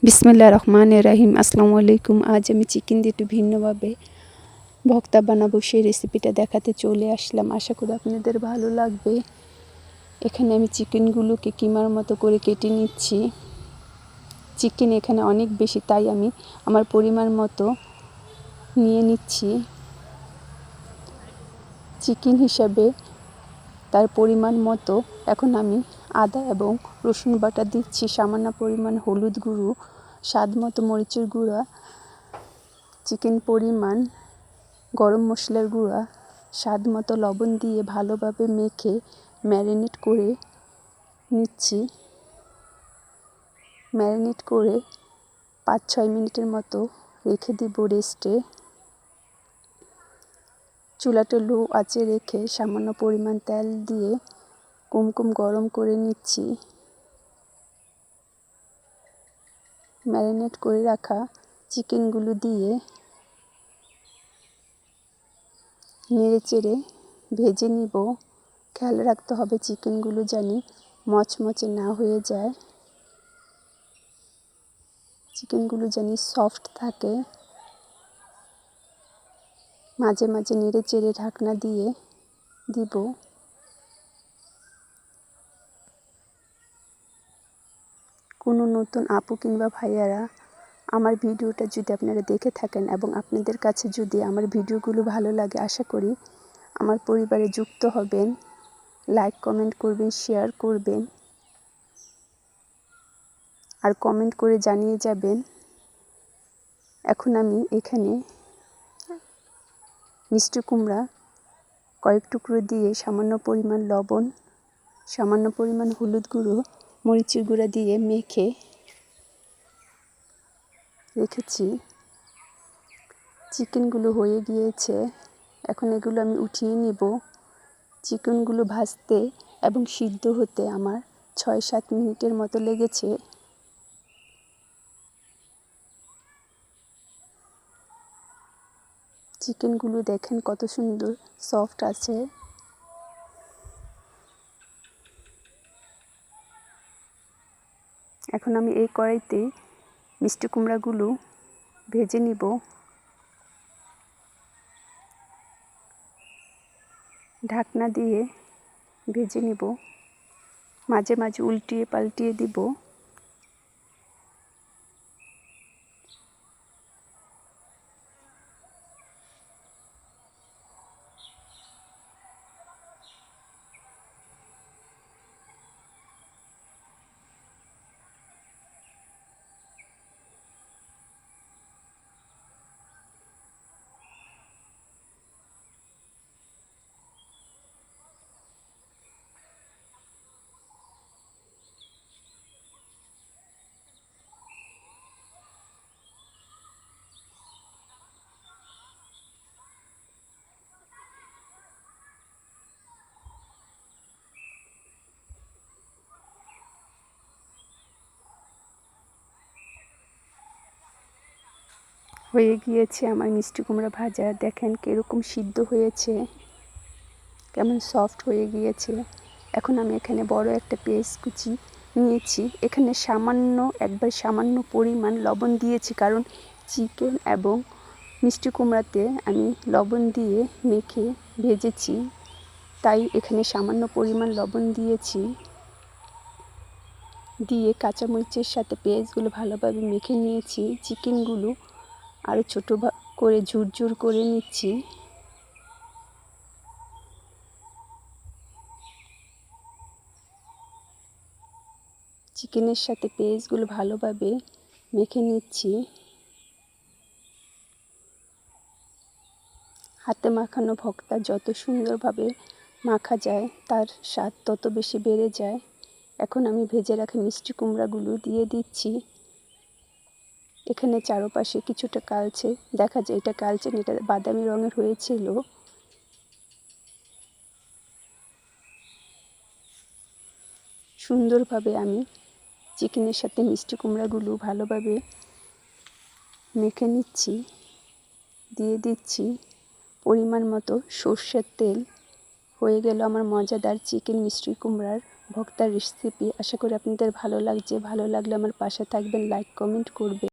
বিসমিল্লাহির রহমানির রহিম। আসসালামু আলাইকুম। আজ আমি চিকেন দিয়ে একটু ভিন্নভাবে ভর্তা বানাবো, সেই রেসিপিটা দেখাতে চলে আসলাম। আশা করি আপনাদের ভালো লাগবে। এখানে আমি চিকেনগুলোকে কিমার মতো করে কেটে নিচ্ছি। চিকেন এখানে অনেক বেশি, তাই আমি আমার পরিমাণ মতো নিয়ে নিচ্ছি। চিকেন হিসাবে তার পরিমাণ মতো এখন আমি আদা এবং রসুন বাটা দিচ্ছি, সামান্য পরিমাণ হলুদ গুঁড়ো, স্বাদ মতো মরিচের গুঁড়া, চিকেন পরিমাণ গরম মশলার গুঁড়া, স্বাদ মতো লবণ দিয়ে ভালোভাবে মেখে ম্যারিনেট করে নিচ্ছি। ম্যারিনেট করে 5-6 মিনিটের মতো রেখে দিব রেস্টে। চুলাটা লো আঁচে রেখে সামান্য পরিমাণ তেল দিয়ে কুমকুম গরম করে নিচ্ছি। ম্যারিনেট করে রাখা চিকেনগুলো দিয়ে নেড়েচেড়ে ভেজে নিব। খেয়াল রাখতে হবে চিকেনগুলো জানি মচমচে না হয়ে যায়, চিকেনগুলো জানি সফট থাকে। মাঝে মাঝে নেড়েচেড়ে ঢাকনা দিয়ে দিব। কোনো নতুন আপু কিংবা ভাইয়ারা আমার ভিডিওটা যদি আপনারা দেখে থাকেন এবং আপনাদের কাছে যদি আমার ভিডিওগুলো ভালো লাগে, আশা করি আমার পরিবারে যুক্ত হবেন, লাইক কমেন্ট করবেন, শেয়ার করবেন আর কমেন্ট করে জানিয়ে যাবেন। এখন আমি এখানে মিষ্টি কুমড়া কয়েক টুকরো দিয়ে সামান্য পরিমাণ লবণ, সামান্য পরিমাণ হলুদ গুঁড়ো, মরিচের গুঁড়া দিয়ে মেখে রেখেছি। চিকেনগুলো হয়ে গিয়েছে, এখন এগুলো আমি উঠিয়ে নেব। চিকেনগুলো ভাজতে এবং সিদ্ধ হতে আমার 6-7 মিনিটের মতো লেগেছে। চিকেনগুলো দেখেন কত সুন্দর সফট আছে। এখন আমি এই কড়াইতে মিষ্টি কুমড়াগুলো ভেজে নিব। ঢাকনা দিয়ে ভেজে নিব, মাঝে মাঝে উল্টিয়ে পাল্টিয়ে দিব। হয়ে গিয়েছে আমার মিষ্টি কুমড়া ভাজা। দেখেন কীরকম সিদ্ধ হয়েছে, কেমন সফট হয়ে গিয়েছে। এখন আমি এখানে বড় একটা পেঁয়াজ কুচি নিয়েছি। এখানে সামান্য পরিমাণ লবণ দিয়েছি, কারণ চিকেন এবং মিষ্টি কুমড়াতে আমি লবণ দিয়ে মেখে ভেজেছি, তাই এখানে সামান্য পরিমাণ লবণ দিয়েছি। দিয়ে কাঁচামরিচের সাথে পেঁয়াজগুলো ভালোভাবে মেখে নিয়েছি। চিকেনগুলো আরও ছোটো করে ঝুরঝুর করে নিচ্ছি। চিকেনের সাথে পেঁয়াজগুলো ভালোভাবে মেখে নিচ্ছি। হাতে মাখানো ভর্তা যত সুন্দরভাবে মাখা যায়, তার স্বাদ তত বেশি বেড়ে যায়। এখন আমি ভেজে রাখা মিষ্টি কুমড়াগুলো দিয়ে দিচ্ছি। এখানে চারপাশে কিছুটা কালচে দেখা যায়, এটা কালচে না, এটা বাদামি রঙের হয়েছিল। সুন্দরভাবে আমি চিকেনের সাথে মিষ্টি কুমড়াগুলো ভালোভাবে মেখে নিচ্ছি। দিয়ে দিচ্ছি পরিমাণ মতো সর্ষের তেল। হয়ে গেল আমার মজাদার চিকেন মিষ্টি কুমড়ার ভর্তার রেসিপি। আশা করি আপনাদের ভালো লাগছে। ভালো লাগলে আমার পাশে থাকবেন, লাইক কমেন্ট করবেন।